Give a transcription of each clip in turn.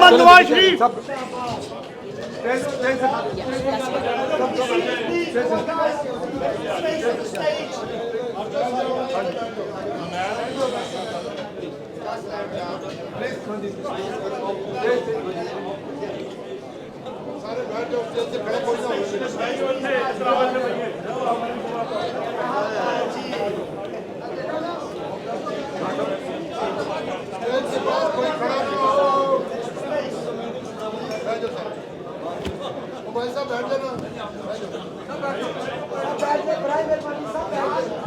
जिंदाबाद नवाज शरीफ।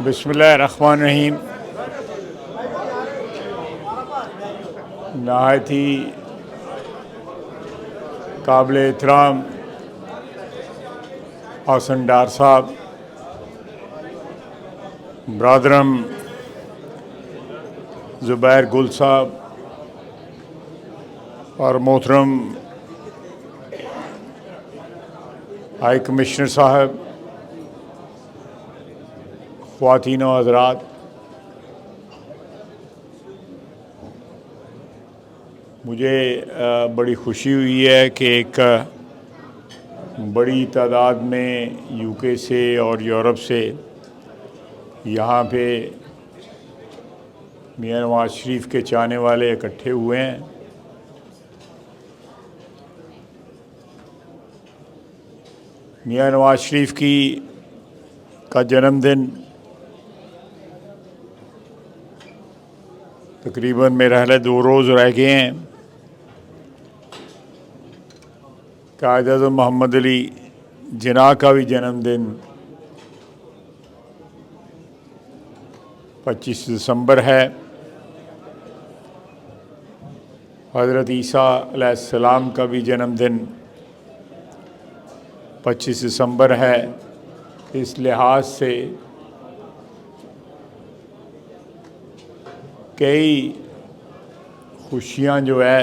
बिस्मिल्लाहिर्रहमानिर्रहीम। नहायत ही काबिल एहतराम हसन डार साहब, ब्रादरम ज़ुबैर गुल साहब और मोहतरम हाई कमिश्नर साहब, ख्वातीन व हज़रात, मुझे बड़ी खुशी हुई है कि एक बड़ी तादाद में यूके से और यूरोप से यहाँ पे मियां नवाज शरीफ के चाहने वाले इकट्ठे हुए हैं। मियां नवाज शरीफ का जन्मदिन तकरीबन मेरे ख्याल 2 रोज़ रह गए हैं। कायद-ए-आज़म मोहम्मद अली जिन्ना का भी जन्मदिन 25 दिसंबर है। हज़रत ईसा अलैहिस्सलाम का भी जन्मदिन 25 दिसंबर है। इस लिहाज से कई खुशियाँ जो है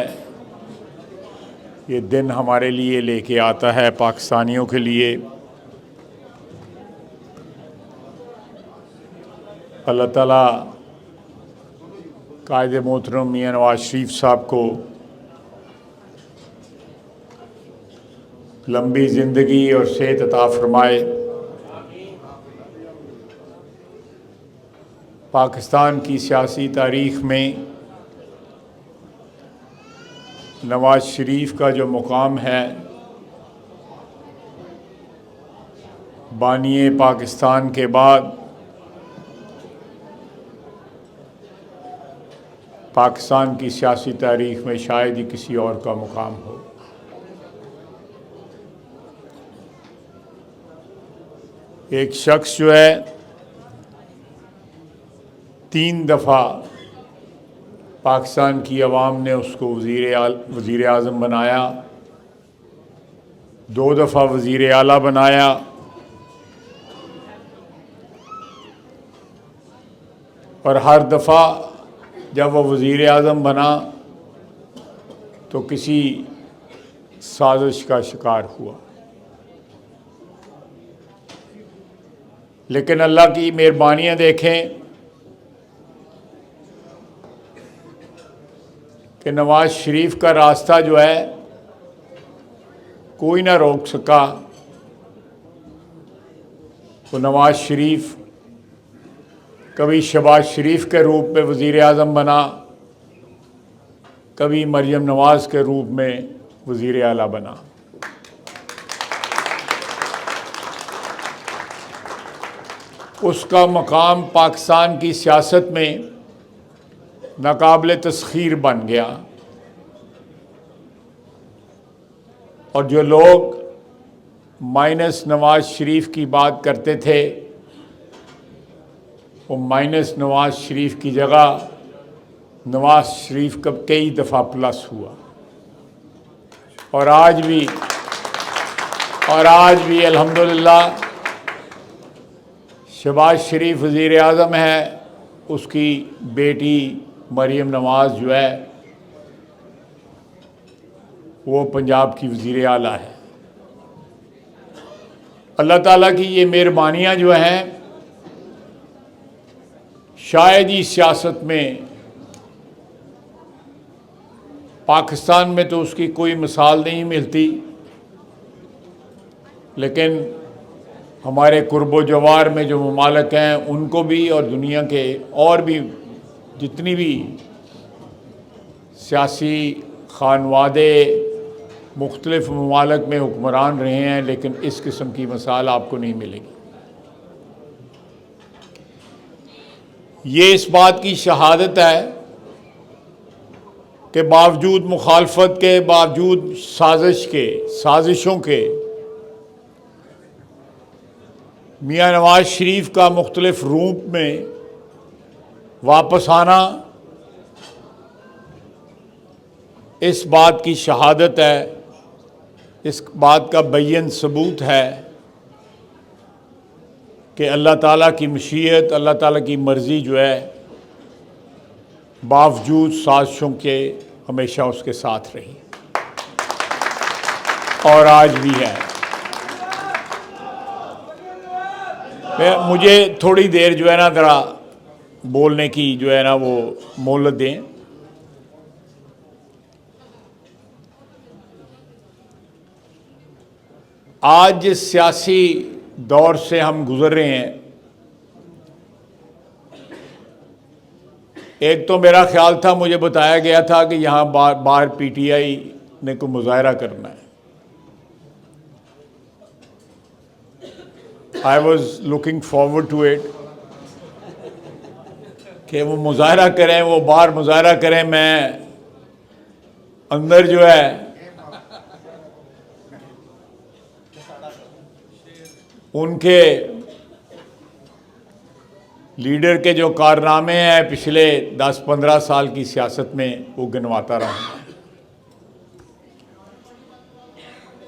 ये दिन हमारे लिए लेके आता है, पाकिस्तानियों के लिए। अल्लाह ताला कायद मोहतरम मियां नवाज शरीफ साहब को लंबी ज़िंदगी और सेहत अता फरमाए। पाकिस्तान की सियासी तारीख़ में नवाज शरीफ का जो मुकाम है, बानिए पाकिस्तान के बाद पाकिस्तान की सियासी तारीख़ में शायद ही किसी और का मुकाम हो। एक शख्स जो है 3 दफ़ा पाकिस्तान की अवाम ने उसको वज़ीर आज़म बनाया, 2 दफ़ा वज़ीर आला बनाया और हर दफ़ा जब वह वज़ीर आज़म बना तो किसी साजिश का शिकार हुआ। लेकिन अल्लाह की मेहरबानियाँ देखें कि नवाज शरीफ का रास्ता जो है कोई ना रोक सका। तो नवाज शरीफ कभी शहबाज शरीफ के रूप में वज़ीर आज़म बना, कभी मरियम नवाज़ के रूप में वज़ीर आला बना। उसका मकाम पाकिस्तान की सियासत में नाकाबिल तस्खीर बन गया और जो लोग माइनस नवाज शरीफ की बात करते थे वो माइनस नवाज शरीफ की जगह नवाज शरीफ का कई दफ़ा प्लस हुआ। और आज भी अल्हम्दुलिल्लाह शहबाज शरीफ वज़ीर आज़म है, उसकी बेटी मरियम नवाज़ जो है वो पंजाब की वज़ीर आला है। अल्लाह ताला की ये मेहरबानियाँ जो हैं शायद ही सियासत में पाकिस्तान में तो उसकी कोई मिसाल नहीं मिलती, लेकिन हमारे कुर्बो जवार में जो ममालिक हैं उनको भी और दुनिया के और भी जितनी भी सियासी खानवादे मुख्तलिफ ममालिक में हुक्मरान रहे हैं, लेकिन इस किस्म की मिसाल आपको नहीं मिलेगी। ये इस बात की शहादत है कि बावजूद मुखालफत के, बावजूद साजिशों के मियाँ नवाज शरीफ का मुख्तलिफ रूप में वापस आना इस बात की शहादत है, इस बात का बैन सबूत है कि अल्लाह ताला की मशीयत, अल्लाह ताला की मर्ज़ी जो है बावजूद साजिशों के हमेशा उसके साथ रही और आज भी है। मुझे थोड़ी देर जो है ना ज़रा बोलने की जो है ना वो मोहलत दें। आज जिस सियासी दौर से हम गुज़र रहे हैं, एक तो मेरा ख्याल था, मुझे बताया गया था कि यहाँ बाहर पीटीआई ने कोई मुजाहरा करना है। I was looking forward to it कि वो मुजाहरा करें, वो बाहर मुजाहरा करें, मैं अंदर जो है उनके लीडर के जो कारनामे हैं पिछले 10-15 साल की सियासत में वो गिनवाता रहा।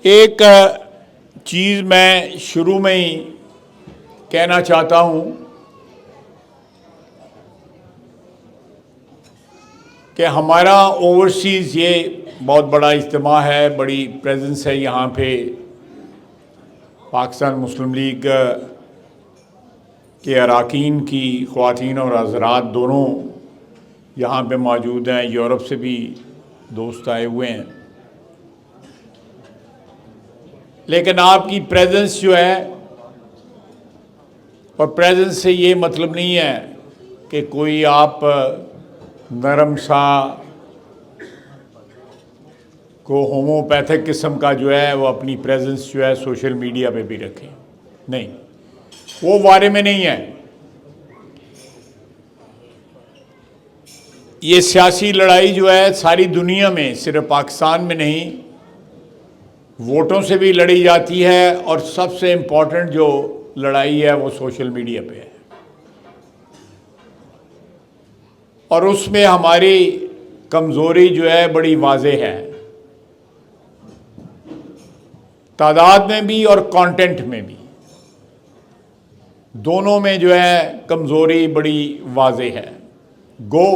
एक चीज़ मैं शुरू में ही कहना चाहता हूँ कि हमारा ओवरसीज़ ये बहुत बड़ा इज्तिमा है, बड़ी प्रेजेंस है यहाँ पे। पाकिस्तान मुस्लिम लीग के अरकान की ख़वातीन और हज़रात दोनों यहाँ पे मौजूद हैं, यूरोप से भी दोस्त आए हुए हैं। लेकिन आपकी प्रेजेंस जो है, और प्रेजेंस से ये मतलब नहीं है कि कोई आप नरम सा को होम्योपैथिक किस्म का जो है वो अपनी प्रेजेंस जो है सोशल मीडिया पे भी रखें, नहीं, वो बारे में नहीं है। ये सियासी लड़ाई जो है सारी दुनिया में, सिर्फ पाकिस्तान में नहीं, वोटों से भी लड़ी जाती है, और सबसे इम्पोर्टेंट जो लड़ाई है वो सोशल मीडिया पे है। और उसमें हमारी कमज़ोरी जो है बड़ी वाज़ेह है, तादाद में भी और कंटेंट में भी, दोनों में जो है कमज़ोरी बड़ी वाज़ेह है। गो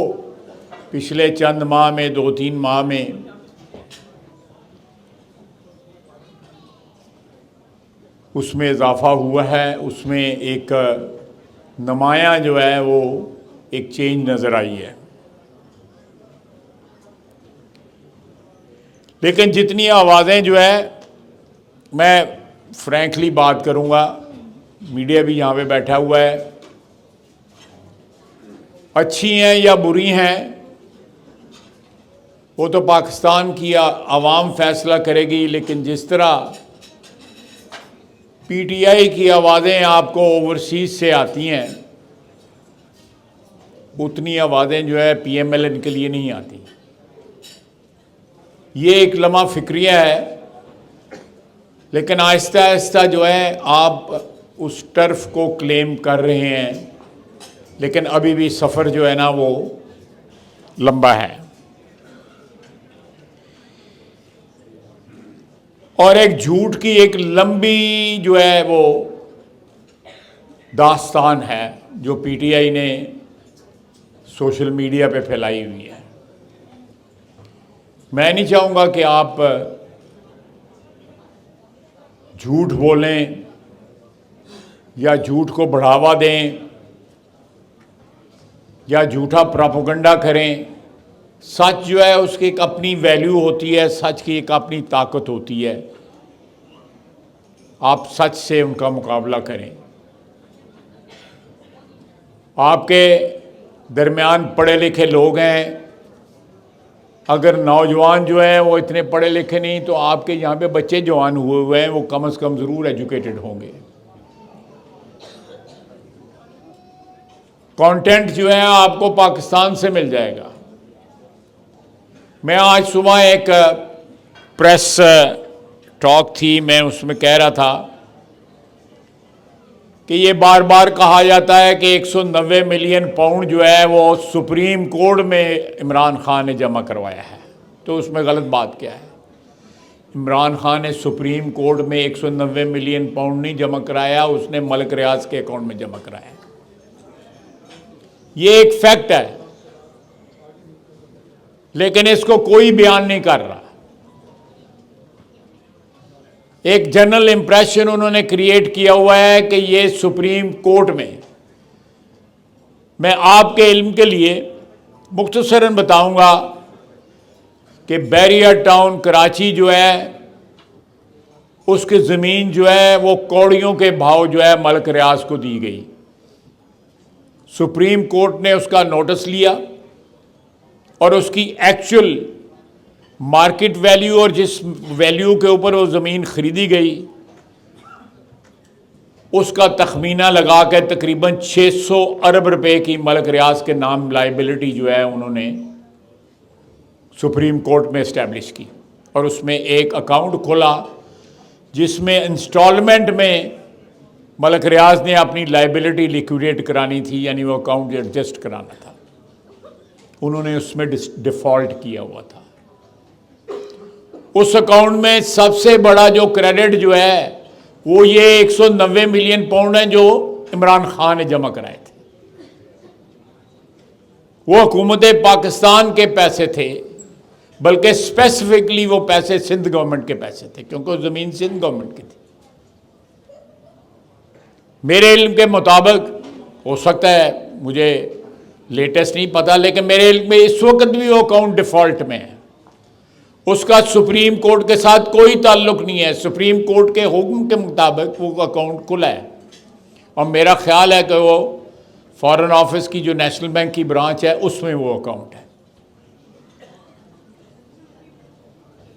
पिछले चंद माह में, 2-3 माह में उसमें इजाफ़ा हुआ है, उसमें एक नुमायाँ जो है वो एक चेंज नज़र आई है। लेकिन जितनी आवाज़ें जो है, मैं फ्रैंकली बात करूँगा, मीडिया भी यहाँ पे बैठा हुआ है, अच्छी हैं या बुरी हैं वो तो पाकिस्तान की आवाम फैसला करेगी। लेकिन जिस तरह पीटीआई की आवाज़ें आपको ओवरसीज़ से आती हैं, उतनी आवाज़ें जो है पीएमएलएन के लिए नहीं आती। ये एक लम्हा फ़िक्रिया है, लेकिन आहिस्ता आहिस्ता जो है आप उस टर्फ को क्लेम कर रहे हैं, लेकिन अभी भी सफ़र जो है ना वो लंबा है। और एक झूठ की एक लंबी जो है वो दास्तान है जो पीटीआई ने सोशल मीडिया पे फैलाई हुई है। मैं नहीं चाहूँगा कि आप झूठ बोलें या झूठ को बढ़ावा दें या झूठा प्रोपेगेंडा करें। सच जो है उसकी एक अपनी वैल्यू होती है, सच की एक अपनी ताकत होती है। आप सच से उनका मुकाबला करें। आपके दरमियान पढ़े लिखे लोग हैं, अगर नौजवान जो हैं वो इतने पढ़े लिखे नहीं, तो आपके यहाँ पे बच्चे जवान हुए हुए हैं, वो कम से कम ज़रूर एजुकेटेड होंगे। कंटेंट जो है आपको पाकिस्तान से मिल जाएगा। मैं आज सुबह एक प्रेस टॉक थी, मैं उसमें कह रहा था कि ये बार बार कहा जाता है कि 190 मिलियन पाउंड जो है वो सुप्रीम कोर्ट में इमरान खान ने जमा करवाया है। तो उसमें गलत बात क्या है? इमरान खान ने सुप्रीम कोर्ट में 190 मिलियन पाउंड नहीं जमा कराया, उसने मलिक रियाज के अकाउंट में जमा कराया। ये एक फैक्ट है, लेकिन इसको कोई बयान नहीं कर रहा। एक जनरल इंप्रेशन उन्होंने क्रिएट किया हुआ है कि ये सुप्रीम कोर्ट में। मैं आपके इल्म के लिए मुख्तसरन बताऊंगा कि बैरियर टाउन कराची जो है उसकी ज़मीन जो है वो कौड़ियों के भाव जो है मलिक रियाज को दी गई। सुप्रीम कोर्ट ने उसका नोटिस लिया और उसकी एक्चुअल मार्केट वैल्यू और जिस वैल्यू के ऊपर वो ज़मीन खरीदी गई उसका तखमीना लगा के तकरीबन 600 अरब रुपए की मलिक रियाज के नाम लाइबिलिटी जो है उन्होंने सुप्रीम कोर्ट में इस्टेब्लिश की। और उसमें एक अकाउंट खोला जिसमें इंस्टॉलमेंट में मलिक रियाज ने अपनी लाइबिलिटी लिक्विडेट करानी थी, यानी वो अकाउंट एडजस्ट कराना था। उन्होंने उसमें डिफ़ॉल्ट किया हुआ था। उस अकाउंट में सबसे बड़ा जो क्रेडिट जो है वो ये 190 मिलियन पाउंड है जो इमरान खान ने जमा कराए थे। वो हुकूमत पाकिस्तान के पैसे थे, बल्कि स्पेसिफिकली वो पैसे सिंध गवर्नमेंट के पैसे थे, क्योंकि वो ज़मीन सिंध गवर्नमेंट की थी। मेरे इल्म के मुताबिक, हो सकता है मुझे लेटेस्ट नहीं पता, लेकिन मेरे इल्म में इस वक्त भी वो अकाउंट डिफ़ॉल्ट में है। उसका सुप्रीम कोर्ट के साथ कोई ताल्लुक नहीं है। सुप्रीम कोर्ट के हुक्म के मुताबिक वो अकाउंट खुला है और मेरा ख्याल है कि वो फॉरेन ऑफिस की जो नेशनल बैंक की ब्रांच है उसमें वो अकाउंट है।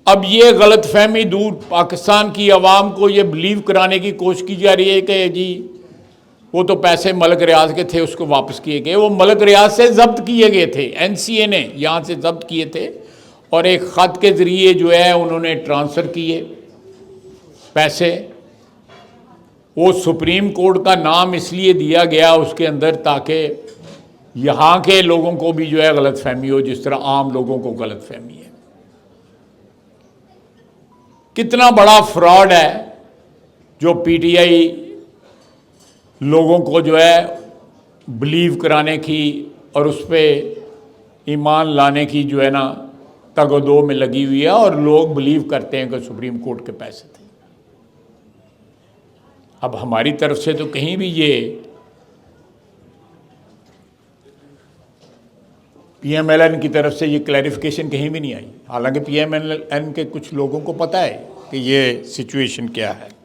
अब ये गलत फहमी दूर पाकिस्तान की आवाम को ये बिलीव कराने की कोशिश की जा रही है कि जी वो तो पैसे मलिक रियाज के थे, उसको वापस किए गए। वो मलिक रियाज से जब्त किए गए थे, एनसीए ने यहाँ से जब्त किए थे और एक ख़त के ज़रिए जो है उन्होंने ट्रांसफ़र किए पैसे। वो सुप्रीम कोर्ट का नाम इसलिए दिया गया उसके अंदर ताकि यहाँ के लोगों को भी जो है गलत फहमी हो, जिस तरह आम लोगों को गलत फहमी है। कितना बड़ा फ्रॉड है जो पीटीआई लोगों को जो है बिलीव कराने की और उस पर ईमान लाने की जो है ना तगदो में लगी हुई है, और लोग बिलीव करते हैं कि सुप्रीम कोर्ट के पैसे थे। अब हमारी तरफ से तो कहीं भी ये पीएमएलएन की तरफ से ये क्लैरिफिकेशन कहीं भी नहीं आई, हालांकि पीएमएलएन के कुछ लोगों को पता है कि ये सिचुएशन क्या है।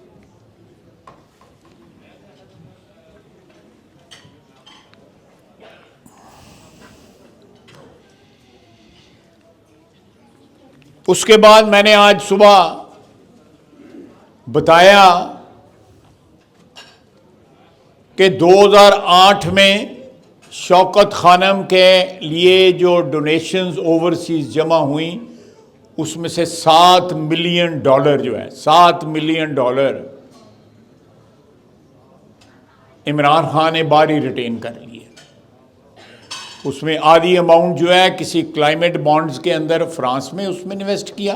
उसके बाद मैंने आज सुबह बताया कि 2008 में शौकत खानम के लिए जो डोनेशंस ओवरसीज जमा हुई उसमें से $7 मिलियन जो है, $7 मिलियन इमरान खान ने बाहरी रिटेन कर लिए। उसमें आधी अमाउंट जो है किसी क्लाइमेट बॉन्ड्स के अंदर फ्रांस में उसमें इन्वेस्ट किया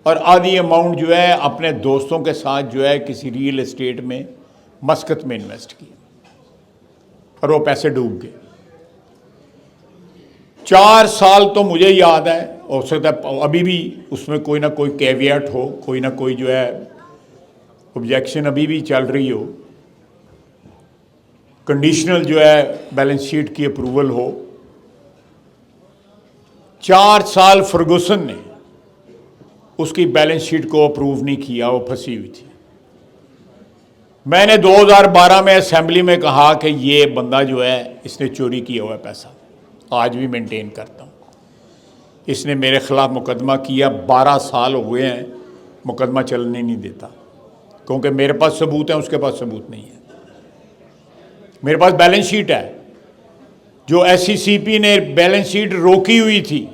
और आधी अमाउंट जो है अपने दोस्तों के साथ जो है किसी रियल एस्टेट में मस्कत में इन्वेस्ट किया और वो पैसे डूब गए। 4 साल तो मुझे याद है, हो सकता है अभी भी उसमें कोई ना कोई कैवियट हो, कोई ना कोई जो है ऑब्जेक्शन अभी भी चल रही हो, कंडीशनल जो है बैलेंस शीट की अप्रूवल हो। 4 साल फर्गुसन ने उसकी बैलेंस शीट को अप्रूव नहीं किया, वो फंसी हुई थी। मैंने 2012 में असेंबली में कहा कि ये बंदा जो है इसने चोरी किया हुआ है पैसा, आज भी मेंटेन करता हूँ। इसने मेरे खिलाफ मुकदमा किया, 12 साल हो गए हैं, मुकदमा चलने नहीं देता, क्योंकि मेरे पास सबूत है, उसके पास सबूत नहीं है। मेरे पास बैलेंस शीट है, जो SCCP ने बैलेंस शीट रोकी हुई थी।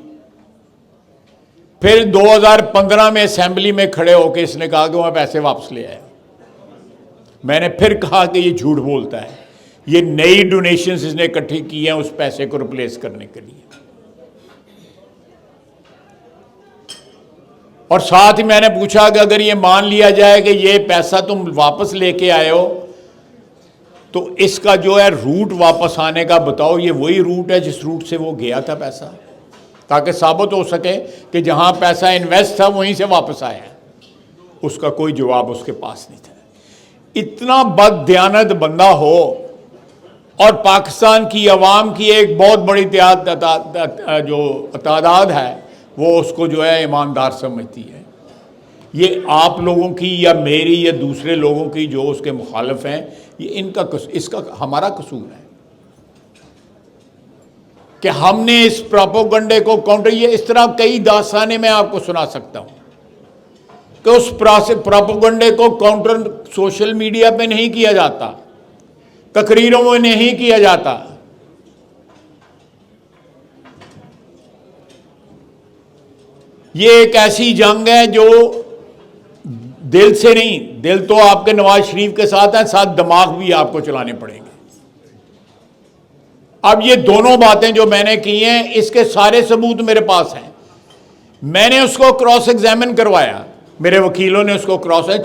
फिर 2015 में असेंबली में खड़े होकर इसने कहा कि मैं पैसे वापस ले आया। मैंने फिर कहा कि ये झूठ बोलता है, ये नई डोनेशंस इसने इकट्ठी की हैं उस पैसे को रिप्लेस करने के लिए। और साथ ही मैंने पूछा कि अगर ये मान लिया जाए कि ये पैसा तुम वापस लेके आए हो, तो इसका जो है रूट वापस आने का बताओ, ये वही रूट है जिस रूट से वो गया था पैसा, ताकि साबित हो सके कि जहां पैसा इन्वेस्ट था वहीं से वापस आया है। उसका कोई जवाब उसके पास नहीं था। इतना बददियानत बंदा हो और पाकिस्तान की अवाम की एक बहुत बड़ी तादाद है वो उसको जो है ईमानदार समझती है। ये आप लोगों की या मेरी या दूसरे लोगों की जो उसके मुखालिफ हैं, ये इसका हमारा कसूर है कि हमने इस प्रोपेगेंडे को काउंटर, ये इस तरह कई दास्तानें मैं आपको सुना सकता हूं कि उस प्रोपेगेंडे को काउंटर सोशल मीडिया पे नहीं किया जाता, तकरीरों में नहीं किया जाता। ये एक ऐसी जंग है जो दिल से नहीं, दिल तो आपके नवाज शरीफ के साथ है, साथ दिमाग भी आपको चलाने पड़ेंगे। अब ये दोनों बातें जो मैंने की हैं, इसके सारे सबूत मेरे पास हैं। मैंने उसको क्रॉस एग्जामिन करवाया, मेरे वकीलों ने उसको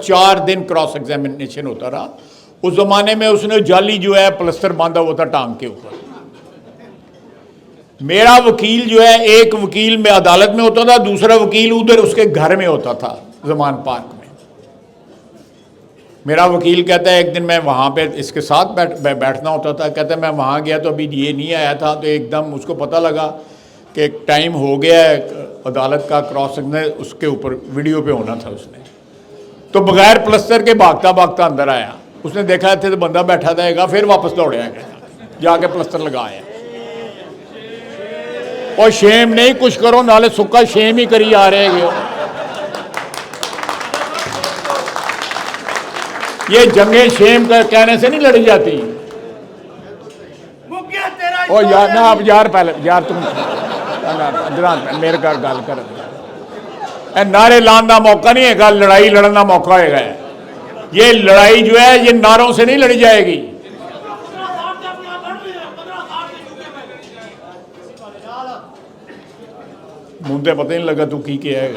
4 दिन क्रॉस एग्जामिनेशन होता रहा। उस जमाने में उसने जाली जो है प्लस्तर बांधा हुआ था टांग के ऊपर। मेरा वकील जो है, एक वकील में अदालत में होता था, दूसरा वकील उधर उसके घर में होता था जमान पार्क में। मेरा वकील कहता है एक दिन मैं वहाँ पे इसके साथ बैठना होता था, कहता है मैं वहाँ गया तो अभी ये नहीं आया था, तो एकदम उसको पता लगा कि टाइम हो गया है अदालत का, क्रॉस उसके ऊपर वीडियो पे होना था उसने, तो बगैर प्लस्तर के भागता भागता अंदर आया। उसने देखा थे तो बंदा बैठा था, फिर वापस दौड़े गया जाके प्लस्तर लगाया। और शेम नहीं कुछ करो नाले सुक्का शेम ही करी आ रहे गए। ये जंगे शेम का कहने से नहीं लड़ी जाती। ओ यार ना, अब यार पहले यार तुम मेरे घर गल कर, नारे लाने का मौका नहीं है, लड़ाई लड़न का मौका है। ये लड़ाई जो है ये नारों से नहीं लड़ी जाएगी। मुझे पता नहीं लगा तू की क्या है,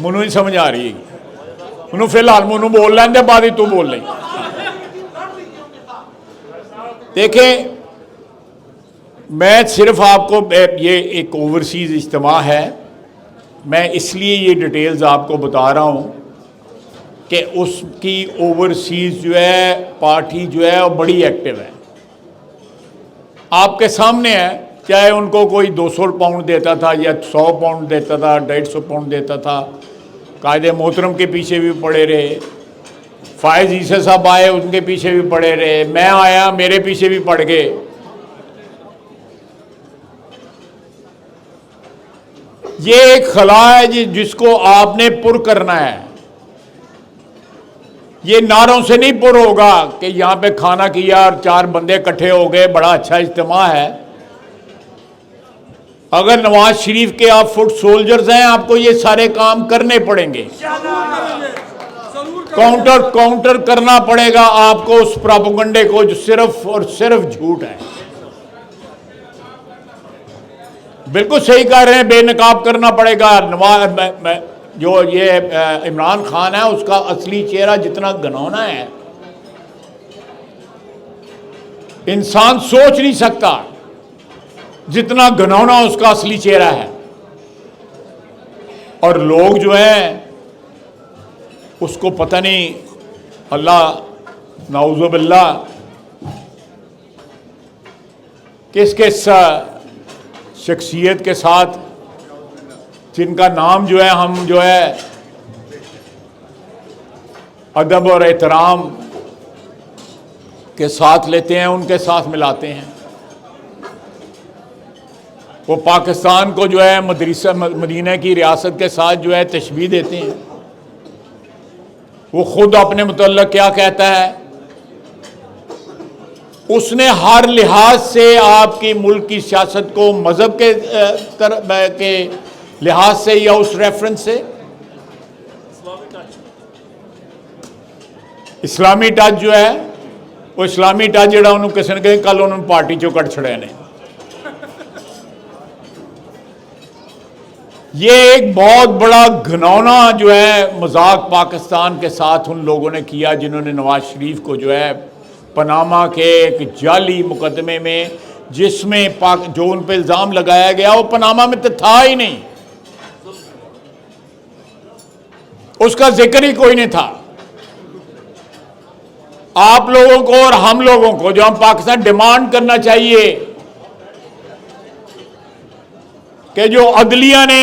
मैनू नहीं समझ आ रही है। मैनू फिलहाल मैनू बोल लेंदे, बाद ही तू बोल ले। देखें, मैं सिर्फ आपको, ये एक ओवरसीज़ इज्तिमा है, मैं इसलिए ये डिटेल्स आपको बता रहा हूँ कि उसकी ओवरसीज़ जो है पार्टी जो है वो बड़ी एक्टिव है। आपके सामने है, चाहे उनको कोई 200 पाउंड देता था या 100 पाउंड देता था, 150 पाउंड देता था, कायदे मोहतरम के पीछे भी पड़े रहे, फायज ईसा साहब आए उनके पीछे भी पड़े रहे, मैं आया मेरे पीछे भी पड़ गए। ये एक खला है जिसको आपने पुर करना है। ये नारों से नहीं पुर होगा कि यहां पे खाना किया और 4 बंदे इकट्ठे हो गए, बड़ा अच्छा इज्तिमा है। अगर नवाज शरीफ के आप फुट सोल्जर्स हैं, आपको ये सारे काम करने पड़ेंगे, काउंटर करना पड़ेगा आपको उस प्रोपेगेंडे को जो सिर्फ और सिर्फ झूठ है। बिल्कुल सही कह रहे हैं, बेनकाब करना पड़ेगा। जो ये इमरान खान है उसका असली चेहरा जितना घिनौना है, इंसान सोच नहीं सकता जितना घिनौना उसका असली चेहरा है। और लोग जो हैं उसको पता नहीं, अल्लाह नाउज़ुबिल्लाह, किस किस शख्सियत के साथ, जिनका नाम जो है हम जो है अदब और एहतराम के साथ लेते हैं, उनके साथ मिलाते हैं। वो पाकिस्तान को जो है मदीना की रियासत के साथ जो है तशबीह देते हैं। वो खुद अपने मुतल्लक क्या कहता है, उसने हर लिहाज से आपकी मुल्क की सियासत को मजहब के लिहाज से या उस रेफरेंस से इस्लामी टच जो है, वो इस्लामी टच जोड़ा उन्होंने किसी ने कहा कल उन्होंने पार्टी चो कट छड़े ने। ये एक बहुत बड़ा घिनौना जो है मजाक पाकिस्तान के साथ उन लोगों ने किया जिन्होंने नवाज शरीफ को जो है पनामा के एक जाली मुकदमे में, जिसमें जो उन पर इल्ज़ाम लगाया गया वो पनामा में तो था ही नहीं, उसका जिक्र ही कोई नहीं था। आप लोगों को और हम लोगों को जो हम पाकिस्तान डिमांड करना चाहिए कि जो अदलिया ने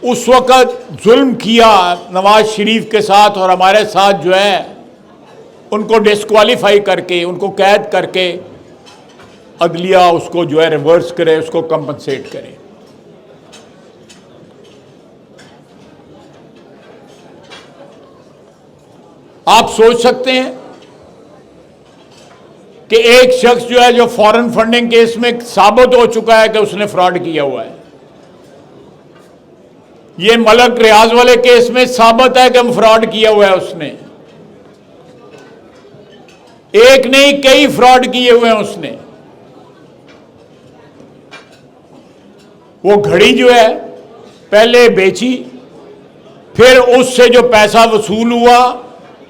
उस वक़्त जुल्म किया नवाज शरीफ के साथ और हमारे साथ जो है, उनको डिस्क्वालीफाई करके, उनको कैद करके अदलिया उसको जो है रिवर्स करे, उसको कंपनसेट करे। आप सोच सकते हैं कि एक शख्स जो है जो फॉरेन फंडिंग केस में साबित हो चुका है कि उसने फ्रॉड किया हुआ है, ये मलक रियाज वाले केस में साबित है कि फ्रॉड किया हुआ है उसने, एक नहीं कई फ्रॉड किए हुए हैं उसने। वो घड़ी जो है पहले बेची, फिर उससे जो पैसा वसूल हुआ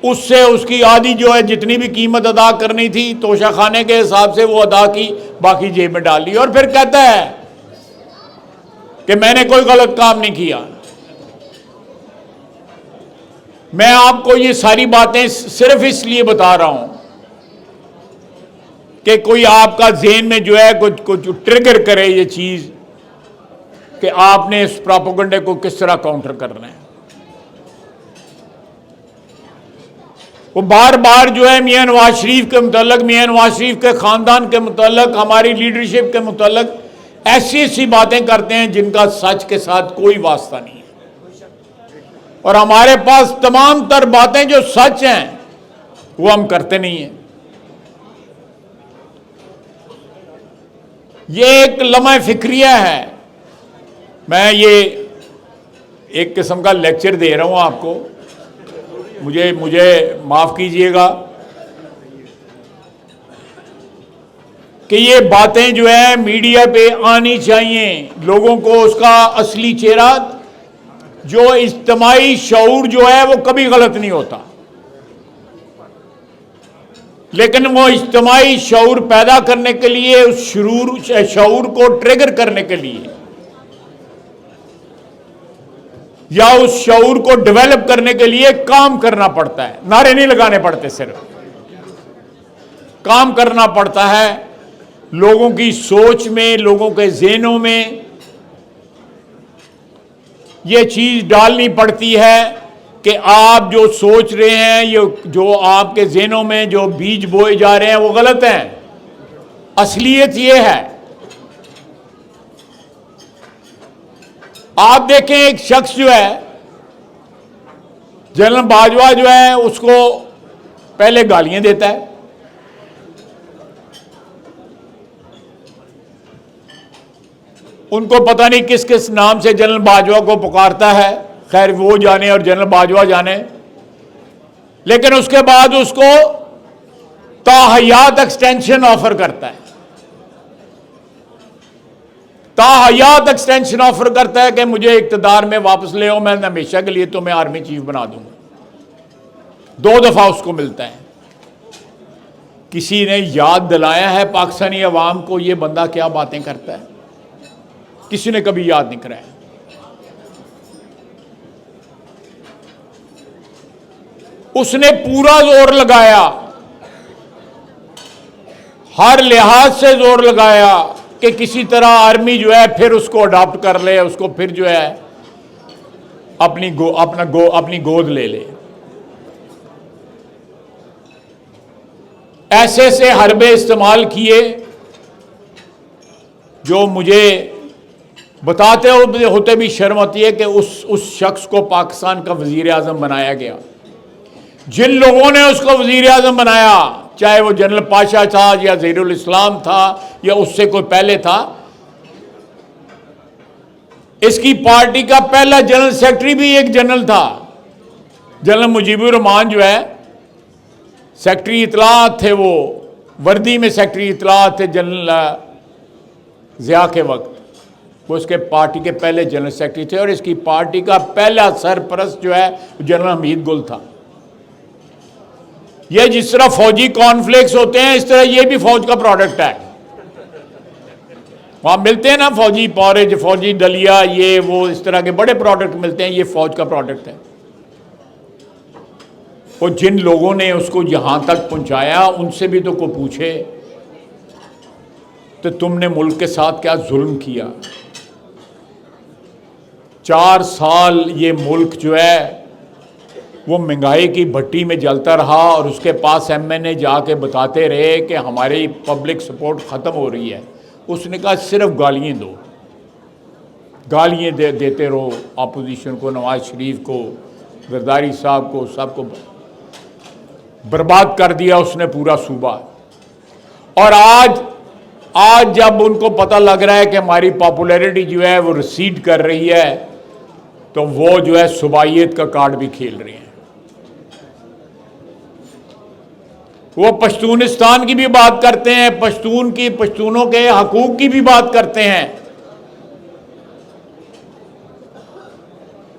उससे उसकी आधी जो है जितनी भी कीमत अदा करनी थी तोशाखाने के हिसाब से वो अदा की, बाकी जेब में डाल ली, और फिर कहता है कि मैंने कोई गलत काम नहीं किया। मैं आपको ये सारी बातें सिर्फ इसलिए बता रहा हूं कि कोई आपका ज़हन में जो है कुछ ट्रिगर करे ये चीज़ कि आपने इस प्रोपेगेंडे को किस तरह काउंटर करना है। वो बार बार जो है मियां नवाज शरीफ के मुतल्लक, मियां नवाज शरीफ के ख़ानदान के मुतल्लक, हमारी लीडरशिप के मुतल्लक ऐसी ऐसी बातें करते हैं जिनका सच के साथ कोई वास्ता नहीं है, और हमारे पास तमाम तर बातें जो सच हैं वो हम करते नहीं हैं। ये एक लम्हा फिक्रिया है। मैं ये एक किस्म का लेक्चर दे रहा हूं आपको, मुझे माफ कीजिएगा कि ये बातें जो है मीडिया पे आनी चाहिए, लोगों को उसका असली चेहरा, जो इज्तिमाई शऊर जो है वो कभी गलत नहीं होता, लेकिन वो इज्तिमाई शऊर पैदा करने के लिए, उस शऊर को ट्रिगर करने के लिए या उस शऊर को डेवलप करने के लिए काम करना पड़ता है। नारे नहीं लगाने पड़ते, सिर्फ काम करना पड़ता है। लोगों की सोच में, लोगों के ज़हनों में ये चीज़ डालनी पड़ती है कि आप जो सोच रहे हैं, ये जो आपके ज़हनों में जो बीज बोए जा रहे हैं वो गलत हैं। असलियत ये है, आप देखें एक शख्स जो है जनरल बाजवा जो है उसको पहले गालियां देता है, उनको पता नहीं किस किस नाम से जनरल बाजवा को पुकारता है, खैर वो जाने और जनरल बाजवा जाने, लेकिन उसके बाद उसको ताहयात एक्सटेंशन ऑफर करता है, ताहयात एक्सटेंशन ऑफर करता है कि मुझे इक्तदार में वापस ले आओ, मैं हमेशा के लिए तुम्हें आर्मी चीफ बना दूंगा। 2 दफा उसको मिलता है। किसी ने याद दिलाया है पाकिस्तानी अवाम को ये बंदा क्या बातें करता है? किसी ने कभी याद नहीं कराया। उसने पूरा जोर लगाया हर लिहाज से जोर लगाया कि किसी तरह आर्मी जो है फिर उसको अडॉप्ट कर ले, उसको फिर जो है अपनी गोद ले ले। ऐसे से हरबे इस्तेमाल किए जो मुझे बताते होते भी शर्म आती है कि उस शख्स को पाकिस्तान का वजीर आज़म बनाया गया। जिन लोगों ने उसको वजीर आज़म बनाया, चाहे वो जनरल पाशा था या ज़हीरुल इस्लाम था या उससे कोई पहले था, इसकी पार्टी का पहला जनरल सेक्रेटरी भी एक जनरल था। जनरल मुजीबुर रहमान जो है सेक्रेटरी इतलात थे, वो वर्दी में सेक्रेटरी इतलात थे जनरल ज़िया के वक्त, वो उसके पार्टी के पहले जनरल सेक्रेटरी थे। और इसकी पार्टी का पहला सरपरस्त जो है जनरल हमीद गुल था। ये जिस तरह फौजी कॉर्नफ्लेक्स होते हैं, इस तरह ये भी फौज का प्रोडक्ट है। वहां मिलते हैं ना फौजी पॉरेज, फौजी दलिया, ये वो इस तरह के बड़े प्रोडक्ट मिलते हैं, ये फौज का प्रोडक्ट है। और जिन लोगों ने उसको यहां तक पहुंचाया उनसे भी तो कोई पूछे तो तुमने मुल्क के साथ क्या जुल्म किया। 4 साल ये मुल्क जो है वो महंगाई की भट्टी में जलता रहा और उसके पास एमएनए जाके बताते रहे कि हमारी पब्लिक सपोर्ट ख़त्म हो रही है। उसने कहा सिर्फ गालियाँ दो, गालियाँ देते रहो अपोजिशन को, नवाज शरीफ को, जरदारी साहब को, सबको बर्बाद कर दिया उसने पूरा सूबा। और आज जब उनको पता लग रहा है कि हमारी पॉपुलैरिटी जो है वो रिसीड कर रही है, तो वो जो है सुबाइयत का कार्ड भी खेल रहे हैं। वो पश्तूनिस्तान की भी बात करते हैं, पश्तूनों के हकूक की भी बात करते हैं।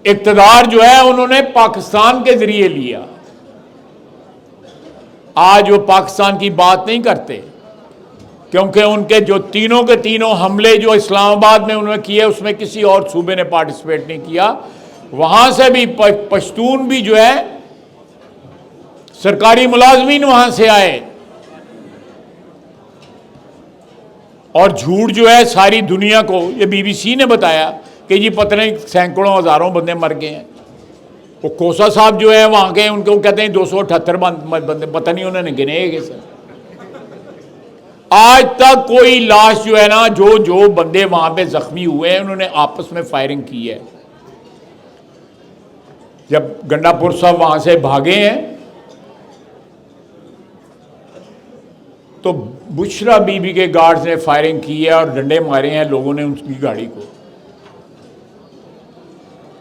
इक़्तिदार जो है उन्होंने पाकिस्तान के जरिए लिया। आज वो पाकिस्तान की बात नहीं करते क्योंकि उनके जो तीनों के तीनों हमले जो इस्लामाबाद में उन्होंने किए उसमें किसी और सूबे ने पार्टिसिपेट नहीं किया। वहां से भी पश्तून भी जो है सरकारी मुलाजमीन वहां से आए और झूठ जो है सारी दुनिया को, ये बीबीसी ने बताया कि जी पता नहीं सैकड़ों हजारों बंदे मर गए हैं। वो कोसा साहब जो है वहां के, उनको कहते हैं 278 बंदे, पता नहीं उन्होंने गिने हैं सर। आज तक कोई लाश जो है ना, जो बंदे वहां पे जख्मी हुए हैं उन्होंने आपस में फायरिंग की है। जब गंडापुर साहब वहां से भागे हैं तो बुशरा बीबी के गार्ड्स ने फायरिंग की है और डंडे मारे हैं लोगों ने उनकी गाड़ी को।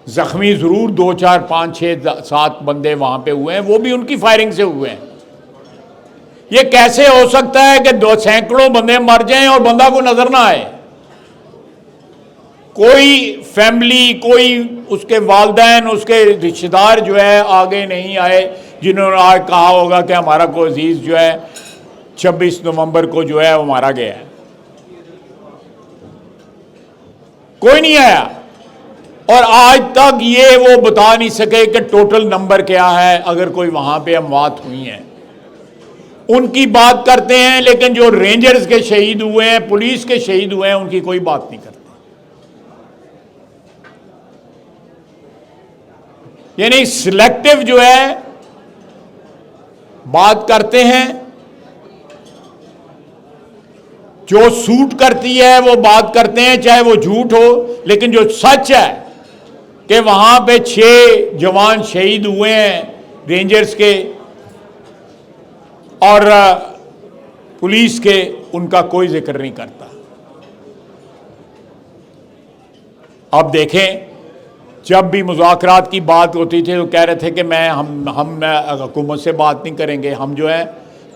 जख्मी जरूर 2, 4, 5, 6, 7 बंदे वहां पे हुए हैं, वो भी उनकी फायरिंग से हुए हैं। ये कैसे हो सकता है कि 2 सैकड़ों बंदे मर जाएं और बंदा को नजर ना आए? कोई फैमिली, कोई उसके वालिदैन, उसके रिश्तेदार जो है आगे नहीं आए जिन्होंने आज कहा होगा कि हमारा कोई अजीज जो है 26 नवंबर को जो है वो मारा गया है। कोई नहीं आया और आज तक ये वो बता नहीं सके कि टोटल नंबर क्या है अगर कोई वहां पे अमवात हुई हैं। उनकी बात करते हैं लेकिन जो रेंजर्स के शहीद हुए हैं, पुलिस के शहीद हुए हैं, उनकी कोई बात नहीं करते। यानी सिलेक्टिव जो है बात करते हैं, जो सूट करती है वो बात करते हैं, चाहे वो झूठ हो। लेकिन जो सच है कि वहां पे 6 जवान शहीद हुए हैं रेंजर्स के और पुलिस के, उनका कोई जिक्र नहीं करता। अब देखें, जब भी मुज़ाकरात की बात होती थी तो कह रहे थे कि हम हुकूमत से बात नहीं करेंगे, हम जो है